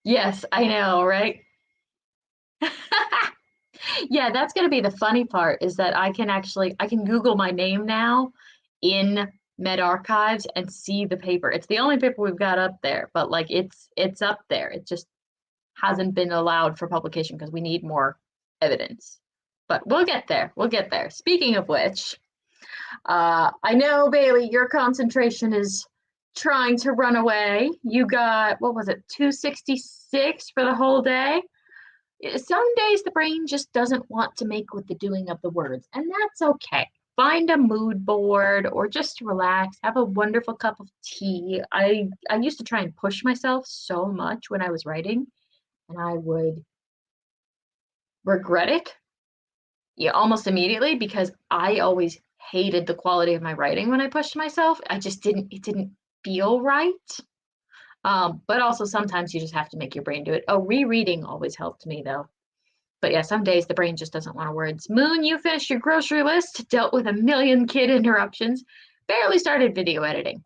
Yes, I know, right? Yeah, that's going to be the funny part, is that I can Google my name now in medRxiv and see the paper. It's the only paper we've got up there, but like it's up there. It just hasn't been allowed for publication because we need more evidence. But we'll get there. We'll get there. Speaking of which, I know, Bailey, your concentration is trying to run away. You got, what was it, 266 for the whole day? Some days the brain just doesn't want to make with the doing of the words, and that's okay. Find a mood board or just relax, have a wonderful cup of tea. I used to try and push myself so much when I was writing, and I would regret it, yeah, almost immediately, because I always hated the quality of my writing when I pushed myself. It didn't feel right. But also sometimes you just have to make your brain do it. Oh, rereading always helped me though. But yeah, some days the brain just doesn't want words. Moon, you finished your grocery list, dealt with a million kid interruptions, barely started video editing.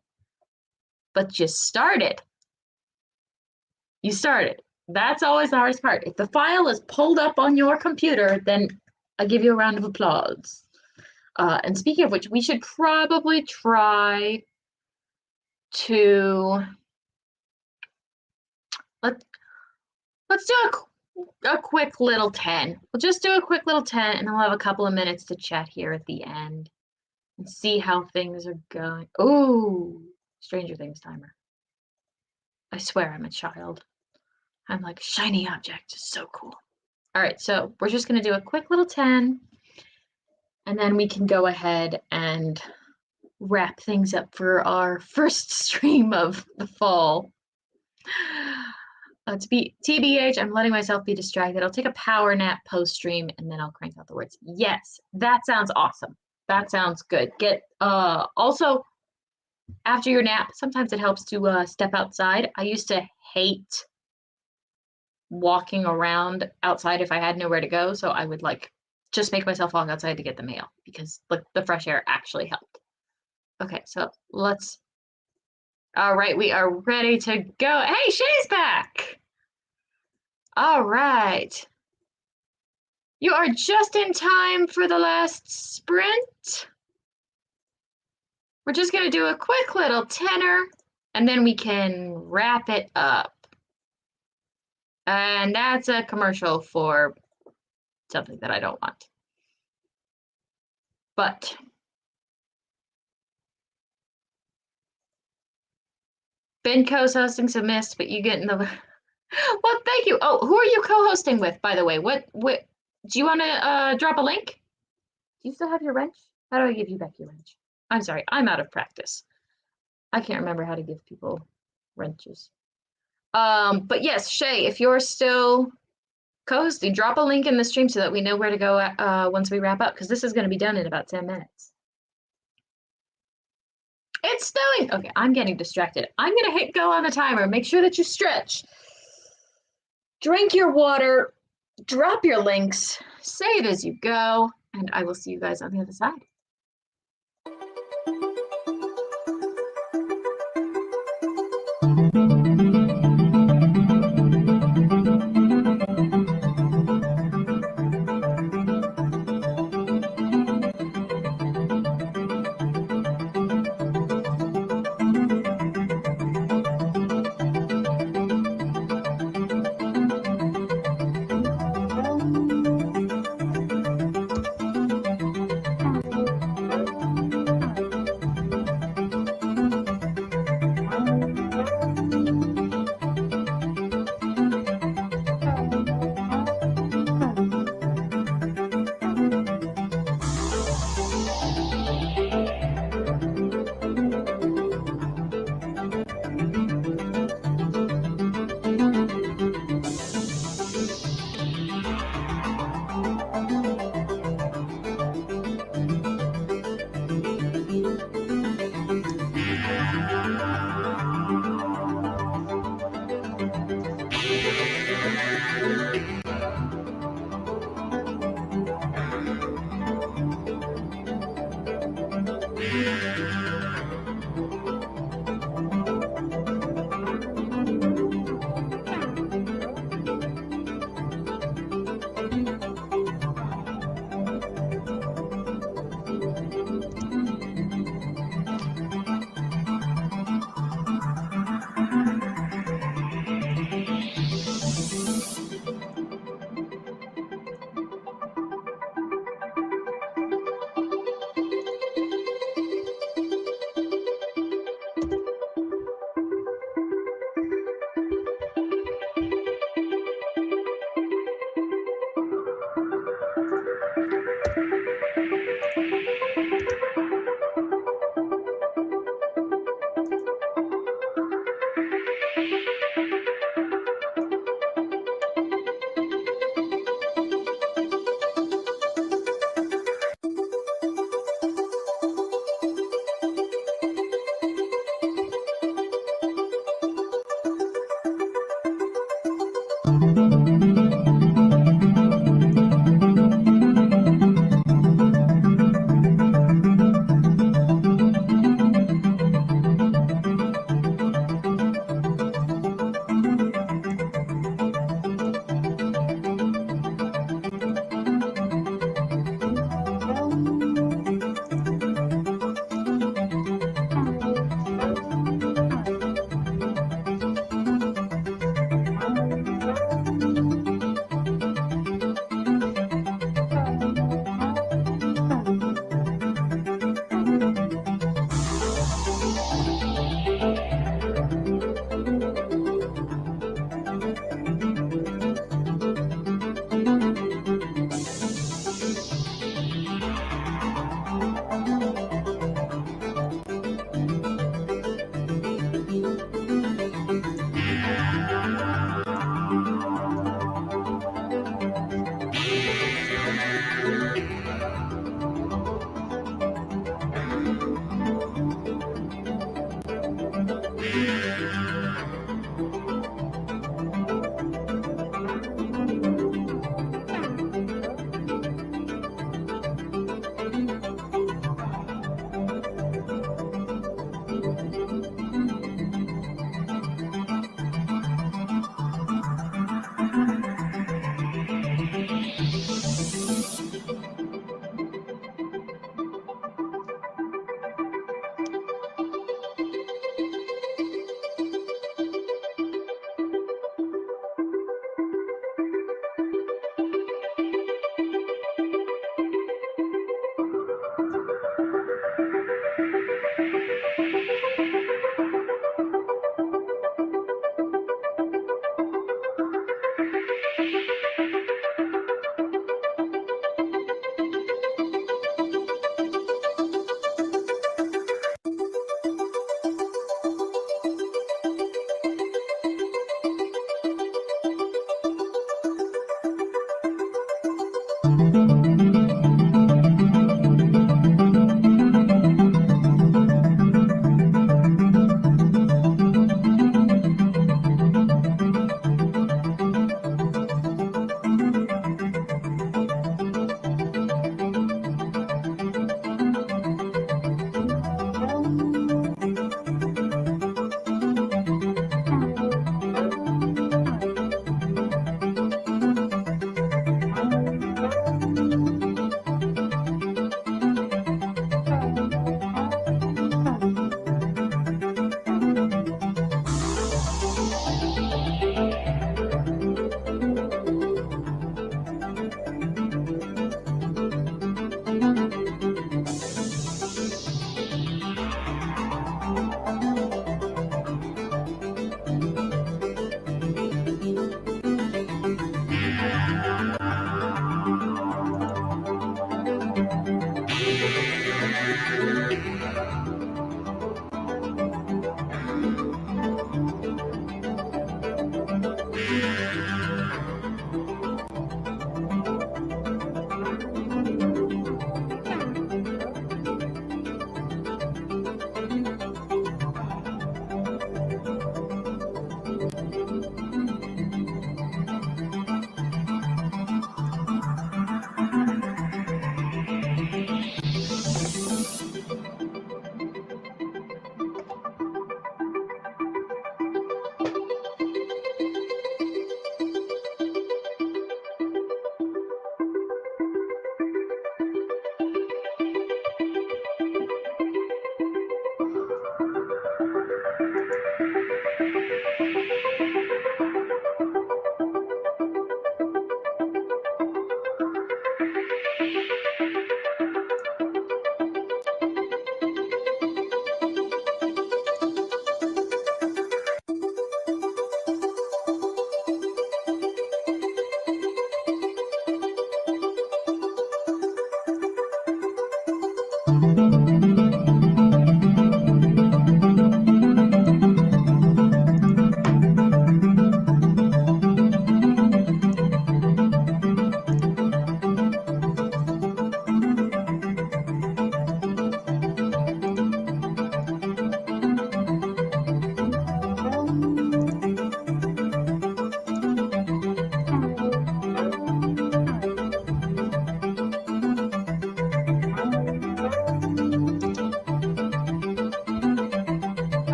But you started. You started. That's always the hardest part. If the file is pulled up on your computer, then I give you a round of applause. And speaking of which, we should probably try to let let's do a quick little 10. We'll just do a quick little 10, and then we'll have a couple of minutes to chat here at the end and see how things are going. Ooh, Stranger Things timer. I swear I'm a child. I'm like, shiny object is so cool. All right, so we're just gonna do a quick little 10, and then we can go ahead and wrap things up for our first stream of the fall. To be TBH, I'm letting myself be distracted. I'll take a power nap post stream and then I'll crank out the words. Yes, that sounds awesome. That sounds good. Get also after your nap, sometimes it helps to step outside. I used to hate walking around outside if I had nowhere to go, so I would like just make myself walk outside to get the mail because like the fresh air actually helped. Okay, so let's. All right, we are ready to go. Hey, Shay's back. All right. You are just in time for the last sprint. We're just going to do a quick little tenor, and then we can wrap it up. And that's a commercial for something that I don't want. But been co-hosting some mist, but you get in the. Well, thank you. Oh, who are you co-hosting with, by the way? What do you want to drop a link? Do you still have your wrench? How do I give you back your wrench? I'm sorry, I'm out of practice. I can't remember how to give people wrenches. But yes, Shay, if you're still co-hosting, drop a link in the stream so that we know where to go once we wrap up, because this is going to be done in about 10 minutes. It's snowing. Okay, I'm getting distracted. I'm going to hit go on the timer. Make sure that you stretch. Drink your water. Drop your links. Save as you go. And I will see you guys on the other side.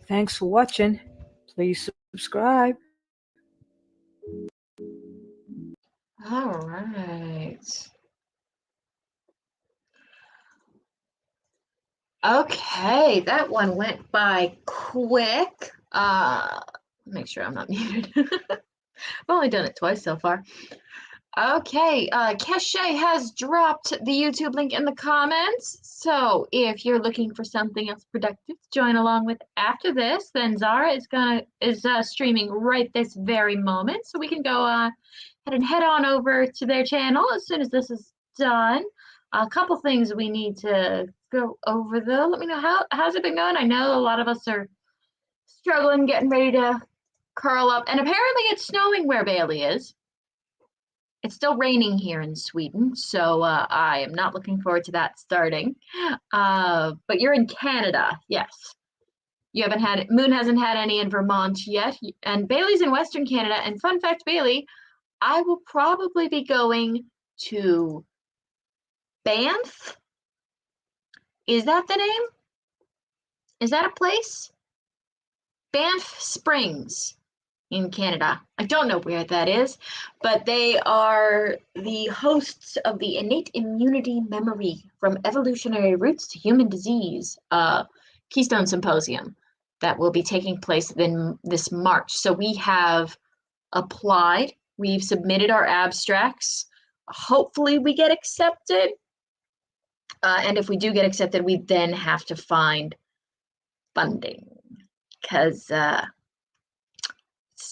Thanks for watching. Please subscribe. All right. Okay, that one went by quick. Make sure I'm not muted. I've only done it twice so far. Okay, Keshe has dropped the YouTube link in the comments. So if you're looking for something else productive to join along with after this, then Zara is streaming right this very moment. So we can go ahead and head on over to their channel as soon as this is done. A couple things we need to go over though. Let me know how's it been going. I know a lot of us are struggling, getting ready to curl up, and apparently it's snowing where Bailey is. It's still raining here in Sweden, so I am not looking forward to that starting. But you're in Canada, yes. Moon hasn't had any in Vermont yet, and Bailey's in Western Canada. And fun fact, Bailey, I will probably be going to Banff. Is that the name? Is that a place? Banff Springs in Canada. I don't know where that is, but they are the hosts of the Innate Immunity Memory from Evolutionary Roots to Human Disease Keystone Symposium that will be taking place in this March. So we have applied, we've submitted our abstracts. Hopefully we get accepted. And if we do get accepted, we then have to find funding because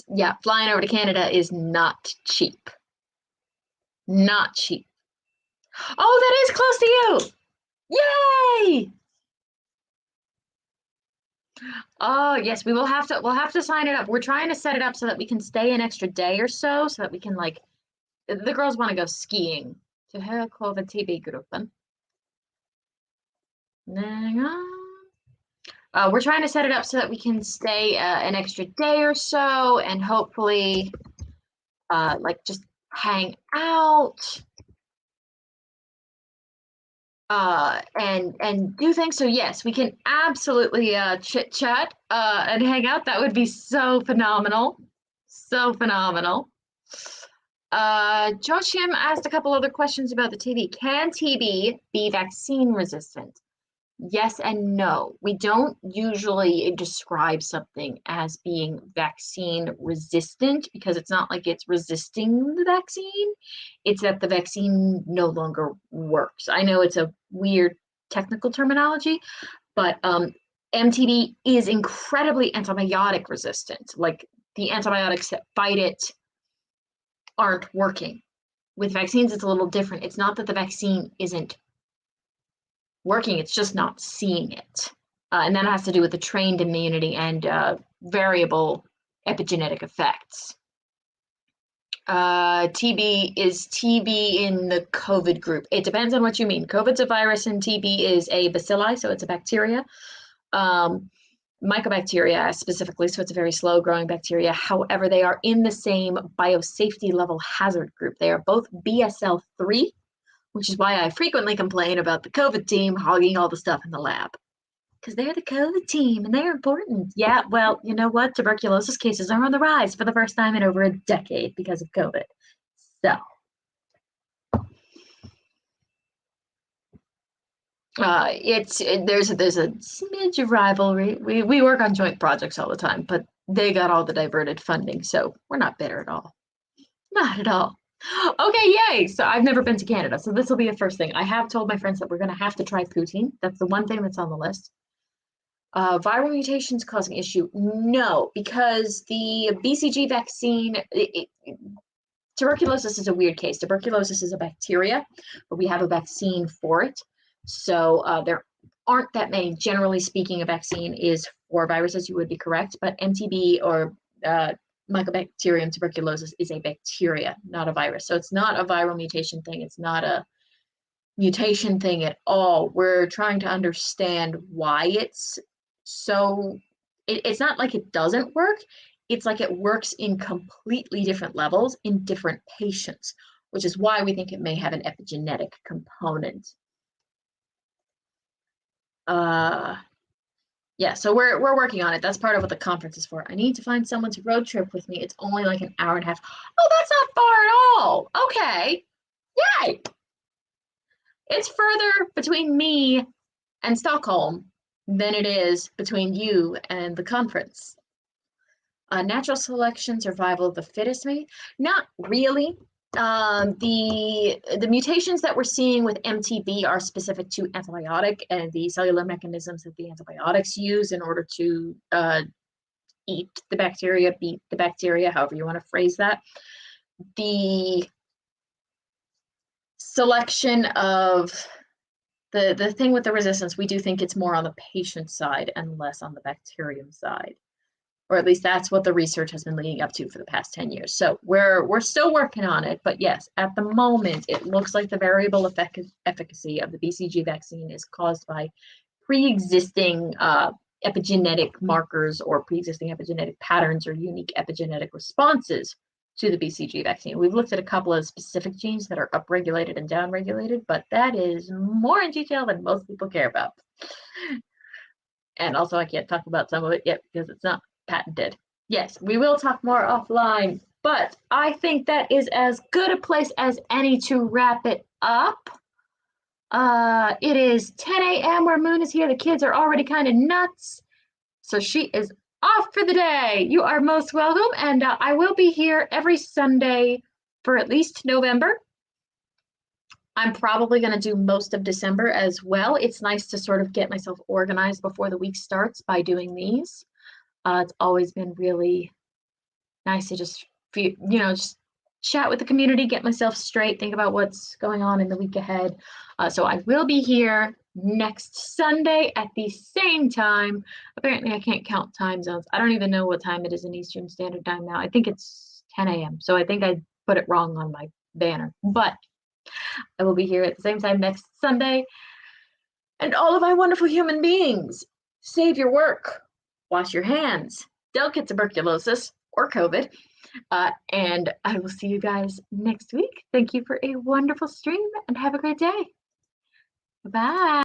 yeah, flying over to Canada is not cheap. Not cheap. Oh, that is close to you. Yay! Oh, yes, we'll have to sign it up. We're trying to set it up so that we can stay an extra day or so that we can the girls want to go skiing to her COVID TB gruppen. We're trying to set it up so that we can stay an extra day or so and hopefully just hang out and do things. So yes, we can absolutely chit chat and hang out. That would be so phenomenal. So phenomenal. Joshim asked a couple other questions about the TB. Can TB be vaccine resistant? Yes and no. We don't usually describe something as being vaccine resistant because it's not like it's resisting the vaccine. It's that the vaccine no longer works. I know it's a weird technical terminology, but MTB is incredibly antibiotic resistant. Like the antibiotics that fight it aren't working. With vaccines, it's a little different. It's not that the vaccine isn't working, it's just not seeing it. And that has to do with the trained immunity and variable epigenetic effects. Is TB in the COVID group? It depends on what you mean. COVID's a virus and TB is a bacilli, so it's a bacteria. Mycobacteria specifically, so it's a very slow growing bacteria. However, they are in the same biosafety level hazard group. They are both BSL-3, which is why I frequently complain about the COVID team hogging all the stuff in the lab. Because they're the COVID team and they're important. Yeah, well, you know what? Tuberculosis cases are on the rise for the first time in over a decade because of COVID. So, there's a smidge of rivalry. We work on joint projects all the time, but they got all the diverted funding, so we're not bitter at all. Not at all. Okay, yay! So I've never been to Canada, so this will be a first thing. I have told my friends that we're going to have to try poutine. That's the one thing that's on the list. Viral mutations causing issue? No, because the BCG vaccine, tuberculosis is a weird case. Tuberculosis is a bacteria, but we have a vaccine for it. So there aren't that many. Generally speaking, a vaccine is for viruses, you would be correct, but MTB or Mycobacterium tuberculosis is a bacteria, not a virus. So it's not a viral mutation thing. It's not a mutation thing at all. We're trying to understand why it's so, it's not like it doesn't work. It's like it works in completely different levels in different patients, which is why we think it may have an epigenetic component. Yeah, so we're working on it. That's part of what the conference is for. I need to find someone to road trip with me. It's only like an hour and a half. Oh, that's not far at all. Okay. Yay. It's further between me and Stockholm than it is between you and the conference. Natural selection, survival of the fittest, maybe? Not really. The mutations that we're seeing with MTB are specific to antibiotic and the cellular mechanisms that the antibiotics use in order to eat the bacteria, beat the bacteria, however you want to phrase that. The selection of the thing with the resistance, we do think it's more on the patient side and less on the bacterium side. Or at least that's what the research has been leading up to for the past 10 years. So we're still working on it, but yes, at the moment, it looks like the variable efficacy of the BCG vaccine is caused by pre-existing epigenetic markers or pre-existing epigenetic patterns or unique epigenetic responses to the BCG vaccine. We've looked at a couple of specific genes that are upregulated and downregulated, but that is more in detail than most people care about. And also, I can't talk about some of it yet because it's not patented. Yes, we will talk more offline, but I think that is as good a place as any to wrap it up. It is 10 a.m. where Moon is here. The kids are already kind of nuts. So she is off for the day. You are most welcome. And I will be here every Sunday for at least November. I'm probably going to do most of December as well. It's nice to sort of get myself organized before the week starts by doing these. It's always been really nice to just, just chat with the community, get myself straight, think about what's going on in the week ahead. So I will be here next Sunday at the same time. Apparently, I can't count time zones. I don't even know what time it is in Eastern Standard Time now. I think it's 10 a.m. So I think I put it wrong on my banner, but I will be here at the same time next Sunday. And all of my wonderful human beings, save your work, wash your hands, don't get tuberculosis or COVID. And I will see you guys next week. Thank you for a wonderful stream and have a great day. Bye.